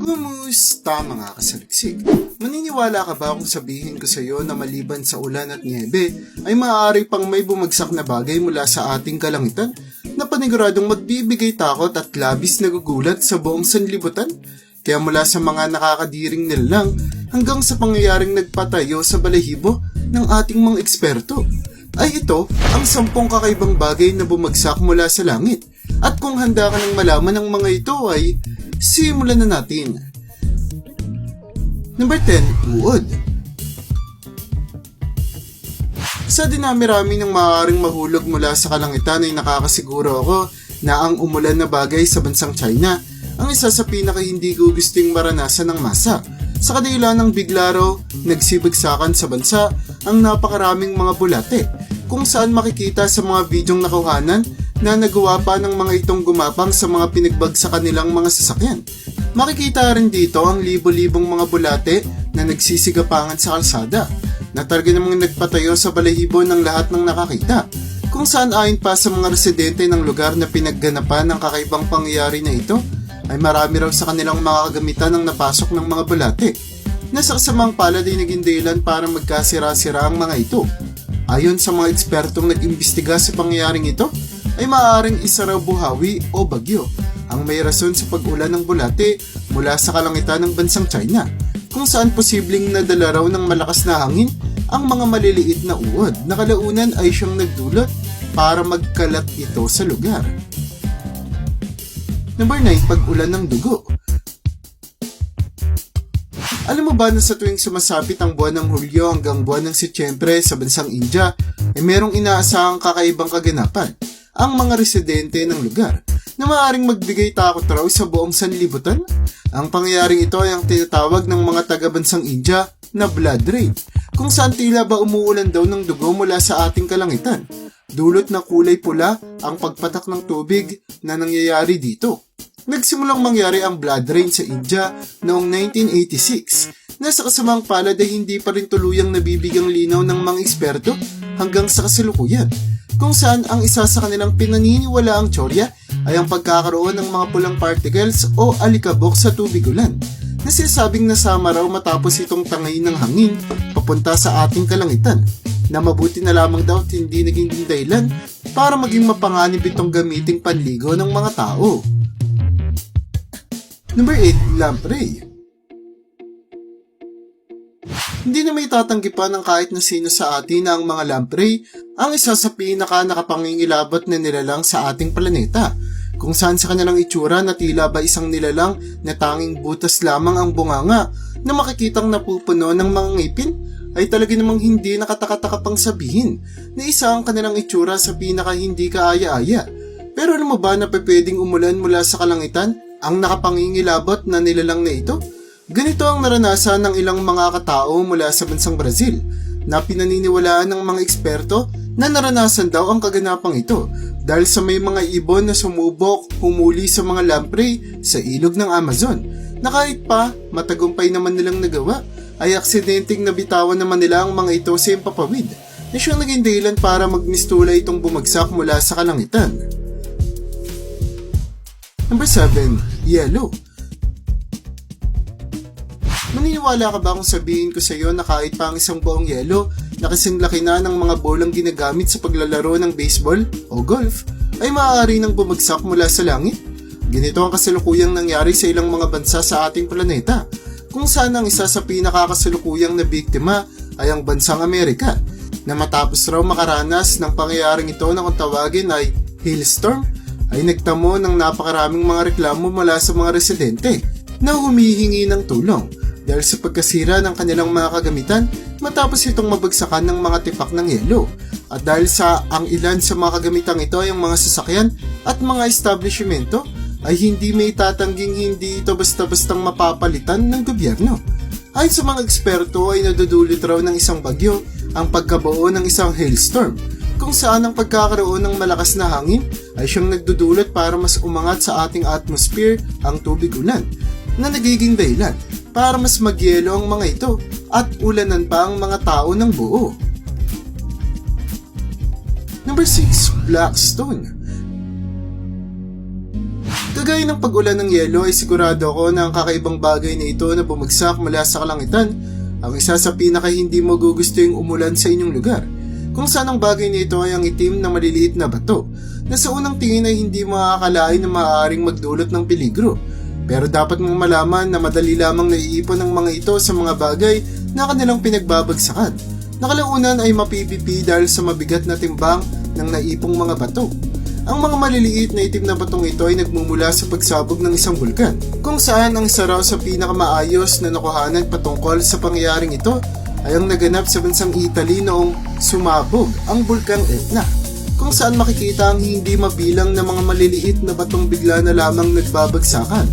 Kumusta mga kasaliksik? Maniniwala ka ba kung sabihin ko sa iyo na maliban sa ulan at niebe ay maaari pang may bumagsak na bagay mula sa ating kalangitan na paniguradong magbibigay takot at labis na gugulat sa buong sanlibutan? Kaya mula sa mga nakakadiring nilalang hanggang sa pangyayaring nagpatayo sa balahibo ng ating mga eksperto, ay ito ang 10 kakaibang bagay na bumagsak mula sa langit. At kung handa ka ng malaman ng mga ito ay simulan na natin. Number 10, uod. Sa dinami-rami ng maaaring mahulog mula sa kalangitan ay nakakasiguro ako na ang umulan na bagay sa bansang China ang isa sa pinaka hindi ko gusting maranasan ng masa. Sa kadila ng bigla raw nagsibagsakan sa bansa ang napakaraming mga bulate kung saan makikita sa mga bidyong nakuhanan na nagawa pa ng mga itong gumapang sa mga pinagbagsakan nilang mga sasakyan. Makikita rin dito ang libo-libong mga bulate na nagsisigapangan sa kalsada na talaga namang nagpatayo sa balahibo ng lahat ng nakakita, kung saan ayon pa sa mga residente ng lugar na pinagganapan ng kakaibang pangyayari na ito ay marami raw sa kanilang mga kagamitan ng napasok ng mga bulate na sa kasamang palad ay naging dahilan para magkasira-sira ang mga ito. Ayon sa mga ekspertong nag-imbestiga sa pangyayaring ito, ay maaaring isa raw buhawi o bagyo ang may rason sa pag-ulan ng bulate mula sa kalangitan ng bansang China, kung saan posibleng nadala raw ng malakas na hangin ang mga maliliit na uod na kalaunan ay siyang nagdulot para magkalat ito sa lugar. Number 9, pag-ulan ng dugo. Alam mo ba na sa tuwing sumasapit ang buwan ng Hulyo hanggang buwan ng Setyembre sa bansang India ay merong inaasahang kakaibang kaganapan ang mga residente ng lugar na maaaring magbigay takot raw sa buong sanlibutan? Ang pangyayaring ito ay ang tinatawag ng mga taga-bansang India na blood rain, kung saan tila ba umuulan daw ng dugo mula sa ating kalangitan. Dulot na kulay pula ang pagpatak ng tubig na nangyayari dito. Nagsimulang mangyari ang blood rain sa India noong 1986 na sa kasamang palad ay hindi pa rin tuluyang nabibigyang linaw ng mga eksperto hanggang sa kasalukuyan, kung saan ang isa sa kanilang pinaniniwalaang tsorya ay ang pagkakaroon ng mga pulang particles o alikabok sa tubig ulan na sinasabing nasama raw matapos itong tangay ng hangin papunta sa ating kalangitan, na mabuti na lamang daw at hindi naging dahilan para maging mapanganib itong gamiting panligo ng mga tao. Number 8, lamprey. Hindi na may tatanggi pa ng kahit na sino sa atin na ang mga lamprey ang isa sa pinaka nakapangingilabot na nilalang sa ating planeta, kung saan sa kanilang itsura na tila ba isang nilalang na tanging butas lamang ang bunganga na makikitang napupuno ng mga ngipin, ay talaga namang hindi nakataka-taka pang sabihin na isa ang kanilang itsura sa pinaka hindi kaaya-aya. Pero alam mo ba na pwedeng umulan mula sa kalangitan ang nakapangingilabot na nilalang na ito? Ganito ang naranasan ng ilang mga katao mula sa bansang Brazil na pinaniniwalaan ng mga eksperto na naranasan daw ang kaganapang ito dahil sa may mga ibon na sumubok humuli sa mga lamprey sa ilog ng Amazon, na kahit pa matagumpay naman nilang nagawa ay aksidenteng nabitawan naman nila ang mga ito sa impapawid na siyang naging dahilan para magmistula itong bumagsak mula sa kalangitan. Number 7, yellow. Maniniwala ka ba kung sabihin ko sa iyo na kahit pa ang isang buong yelo na kasing laki na ng mga bolang ginagamit sa paglalaro ng baseball o golf ay maaari nang bumagsak mula sa langit? Ganito ang kasalukuyang nangyari sa ilang mga bansa sa ating planeta, kung saan ang isa sa pinakakasalukuyang na biktima ay ang bansang Amerika, na matapos raw makaranas ng pangyayaring ito na kung tawagin ay hailstorm, ay nagtamo ng napakaraming mga reklamo mula sa mga residente na humihingi ng tulong dahil sa pagkasira ng kanilang mga kagamitan matapos itong mabagsakan ng mga tipak ng yelo. At dahil sa ang ilan sa mga kagamitang ito ay ang mga sasakyan at mga establishmento, ay hindi may tatangging hindi ito basta-bastang mapapalitan ng gobyerno. Ayon sa mga eksperto ay nadudulot raw ng isang bagyo ang pagkabuo ng isang hailstorm, kung saan ang pagkakaroon ng malakas na hangin ay siyang nagdudulot para mas umangat sa ating atmosphere ang tubig ulan, na nagiging dahilan para mas magyelo ang mga ito at ulanan pa ang mga tao ng buo. Number 6, black stone. Kagaya ng pag-ulan ng yelo ay sigurado ako na ang kakaibang bagay na ito na bumagsak mula sa kalangitan ang isa sa pinaka hindi mo gugustuhin umulan sa inyong lugar, kung saan ang bagay na ito ay ang itim na maliliit na bato na sa unang tingin ay hindi makakalain na maaaring magdulot ng peligro. Pero dapat mong malaman na madali lamang naiipon ng mga ito sa mga bagay na kanilang pinagbabagsakan. Nakalaunan ay mapipipi dahil sa mabigat na timbang ng naipong mga bato. Ang mga maliliit na itim na batong ito ay nagmumula sa pagsabog ng isang bulkan, kung saan ang isa raw sa pinakamaayos na nakuhanan patungkol sa pangyayaring ito ay ang naganap sa bansang Italy noong sumabog ang bulkang Etna, kung saan makikita ang hindi mabilang na mga maliliit na batong bigla na lamang nagbabagsakan,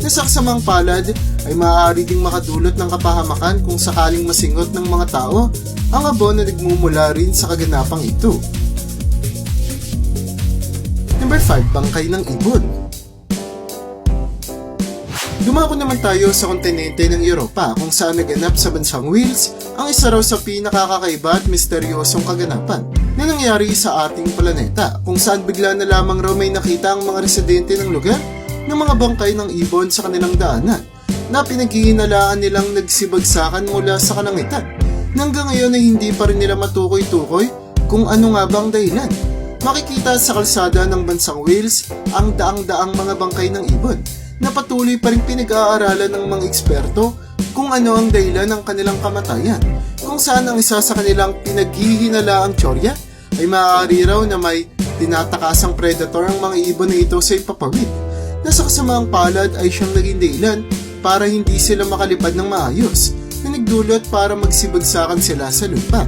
na sa kasamang palad ay maaari ding makadulot ng kapahamakan kung sakaling masingot ng mga tao ang abon na nagmumula rin sa kaganapang ito. Number 5, bangkay ng ibon. Dumako naman tayo sa kontinente ng Europa kung saan naganap sa bansang Wales ang isa raw sa pinakakakaiba at misteryosong kaganapan na nangyari sa ating planeta, kung saan bigla na lamang raw may nakita ang mga residente ng lugar ng mga bangkay ng ibon sa kanilang daanan na pinaghihinalaan nilang nagsibagsakan mula sa kalangitan. Hanggang ngayon ay hindi pa rin nila matukoy-tukoy kung ano nga bang dahilan. Makikita sa kalsada ng bansang Wales ang daang-daang mga bangkay ng ibon na patuloy pa rin pinag-aaralan ng mga eksperto kung ano ang dahilan ng kanilang kamatayan, kung saan ang isa sa kanilang pinaghihinalaang tsorya ay maaari raw na may tinatakasang predator ang mga ibon na ito sa ipapawid, na sa kasamaang palad ay siyang naging dahilan para hindi sila makalipad ng maayos, na nagdulot para magsibagsakan sila sa lupa.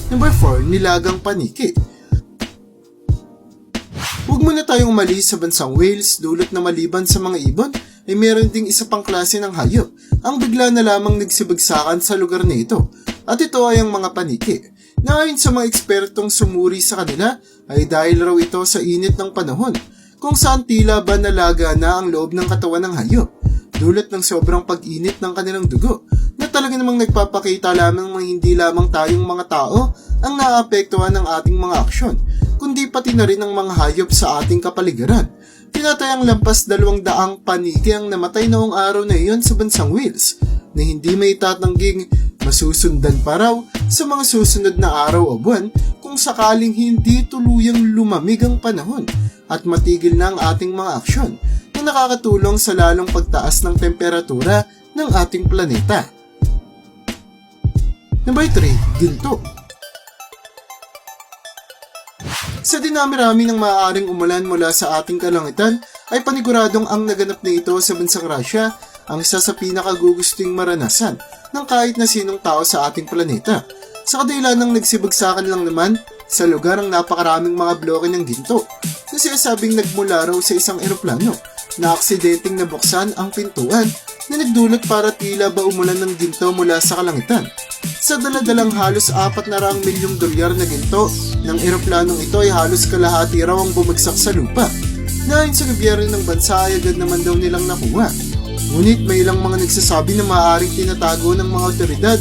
Number 4, nilagang paniki. Huwag muna tayong umalis sa bansang Wales dulot na maliban sa mga ibon ay meron ding isa pang klase ng hayop ang bigla na lamang nagsibagsakan sa lugar na ito, at ito ay ang mga paniki, na ayon sa mga ekspertong sumuri sa kanila ay dahil raw ito sa init ng panahon, kung saan tila ba nalaga na ang loob ng katawan ng hayop dulot ng sobrang pag-init ng kanilang dugo, na talaga namang nagpapakita lamang ng hindi lamang tayong mga tao ang naapektuhan ng ating mga aksyon, kundi pati na rin ang mga hayop sa ating kapaligiran. Tinatayang lampas 200 paniki ang namatay noong araw na iyon sa bansang Wales, na hindi may tatangging masusundan pa raw sa mga susunod na araw o buwan kung sakaling hindi tuluyang lumamig ang panahon at matigil na ang ating mga aksyon, na nakakatulong sa lalong pagtaas ng temperatura ng ating planeta. Number 3, ginto. Sa dinami-rami ng maaaring umulan mula sa ating kalangitan ay paniguradong ang naganap na ito sa bansang Russia ang isa sa pinakagugusting maranasan ng kahit na sinong tao sa ating planeta, sa kadahilan ng nagsibagsakan lang naman sa lugar ang napakaraming mga bloke ng ginto na sinasabing nagmula raw sa isang eroplano na aksidenteng nabuksan ang pintuan na nagdulot para tila ba umulan ng ginto mula sa kalangitan. Sa daladalang halos 400 milyong dolyar na ginto ng eroplanong ito ay halos kalahati raw ang bumagsak sa lupa, na ayon sa gobyerno ng bansa ay agad naman daw nilang nakuha. Ngunit may ilang mga nagsasabi na maaaring tinatago ng mga otoridad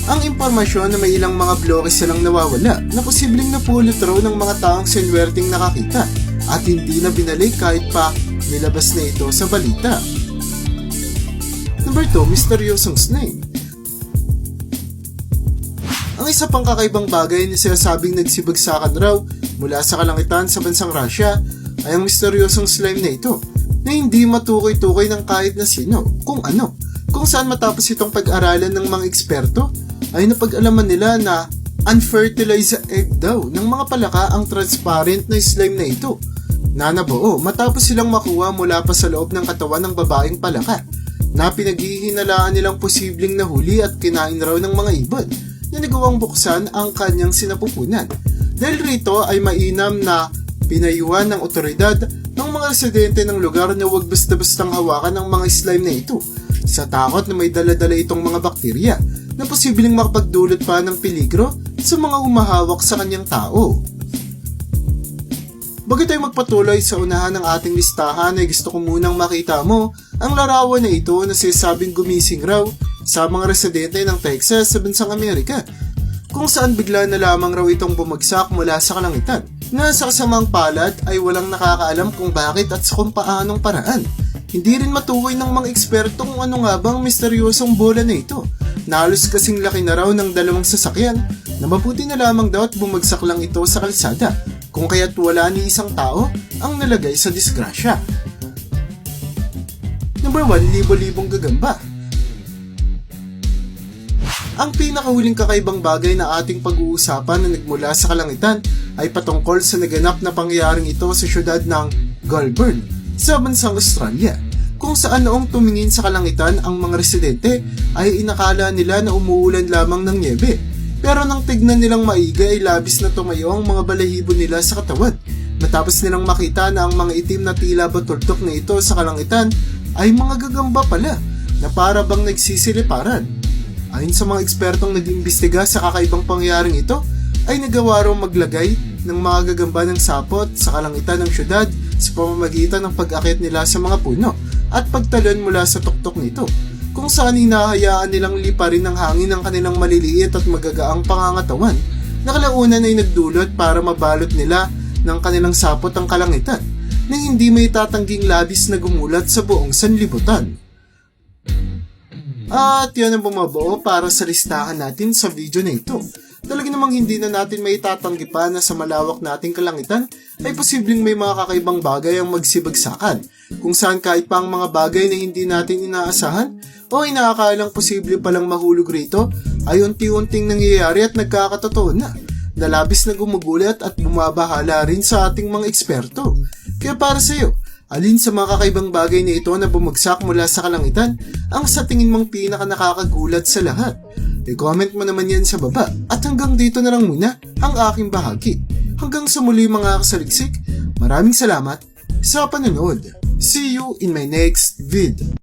ang impormasyon na may ilang mga bloke silang nawawala na posibleng napulot raw ng mga taong senwerteng nakakita at hindi na binalik kahit pa nilabas na ito sa balita. Number 2, misteryosong slime. Ang isa pang kakaibang bagay na sinasabing nagsibagsakan raw mula sa kalangitan sa bansang Russia ay ang misteryosong slime na ito, na hindi matukoy-tukoy ng kahit na sino kung ano, kung saan matapos itong pag-aralan ng mga eksperto ay napag-alaman nila na unfertilized egg daw ng mga palaka ang transparent na slime na ito, na nabuo matapos silang makuha mula pa sa loob ng katawan ng babaeng palaka, na pinaghihinalaan nilang posibleng nahuli at kinain raw ng mga ibon na nagawang buksan ang kanyang sinapupunan. Dahil rito ay mainam na pinayuhan ng otoridad ng mga residente ng lugar na huwag basta-bastang hawakan ng mga slime na ito, sa takot na may dala-dala itong mga bakterya na posibleng makapagdulot pa ng peligro sa mga humahawak sa kanyang tao. Bago tayo magpatuloy sa unahan ng ating listahan ay gusto ko munang makita mo ang larawan na ito na sinasabing gumising raw sa mga residente ng Texas sa bansang Amerika, kung saan bigla na lamang raw itong bumagsak mula sa kalangitan na sa kasamang palad ay walang nakakaalam kung bakit at sa kung paanong paraan. Hindi rin matukoy ng mga eksperto kung ano nga bang misteryosong bola na ito. Nalos kasing laki na raw ng dalawang sasakyan na mabuti na lamang daw at bumagsak lang ito sa kalsada, kung kaya't wala ni isang tao ang nalagay sa disgrasya. Number 1, libo-libong gagamba. Ang pinakahuling kakaibang bagay na ating pag-uusapan na nagmula sa kalangitan ay patungkol sa naganap na pangyayaring ito sa syudad ng Goulburn sa bansang Australia, kung saan noong tumingin sa kalangitan ang mga residente ay inakala nila na umuulan lamang ng nyebe, pero nang tignan nilang maigi ay labis na tumayo ang mga balahibo nila sa katawan matapos nilang makita na ang mga itim na tila batultok na ito sa kalangitan ay mga gagamba pala na para bang nagsisiliparan. Ayon sa mga ekspertong nag-iimbestiga sa kakaibang pangyayaring ito, ay nagawa raw maglagay ng mga gagamba ng sapot sa kalangitan ng syudad sa pamamagitan ng pag-akit nila sa mga puno at pagtalon mula sa tuktok nito, kung saan hinahayaan nilang liparin ng hangin ang kanilang maliliit at magagaang pangangatawan na kalaunan ay nagdulot para mabalot nila ng kanilang sapot ang kalangitan na hindi may tatangging labis na gumulat sa buong sanlibutan. At yan ang bumabuo para sa listahan natin sa video na ito. Talaga namang hindi na natin may tatanggi pa na sa malawak nating kalangitan ay posibleng may mga kakaibang bagay ang magsibagsakan, kung saan kahit pa ang mga bagay na hindi natin inaasahan o inaakalang posible palang mahulog rito ay unti-unting nangyayari at nagkakatotoo na labis na gumugulat at bumabahala rin sa ating mga eksperto. Kaya para sa iyo, alin sa mga kakaibang bagay na ito na bumagsak mula sa kalangitan ang sa tingin mong pinaka nakakagulat sa lahat? I-comment mo naman yan sa baba. At hanggang dito na lang muna ang aking bahagi. Hanggang sa muli mga kasaliksik, maraming salamat sa panonood. See you in my next vid.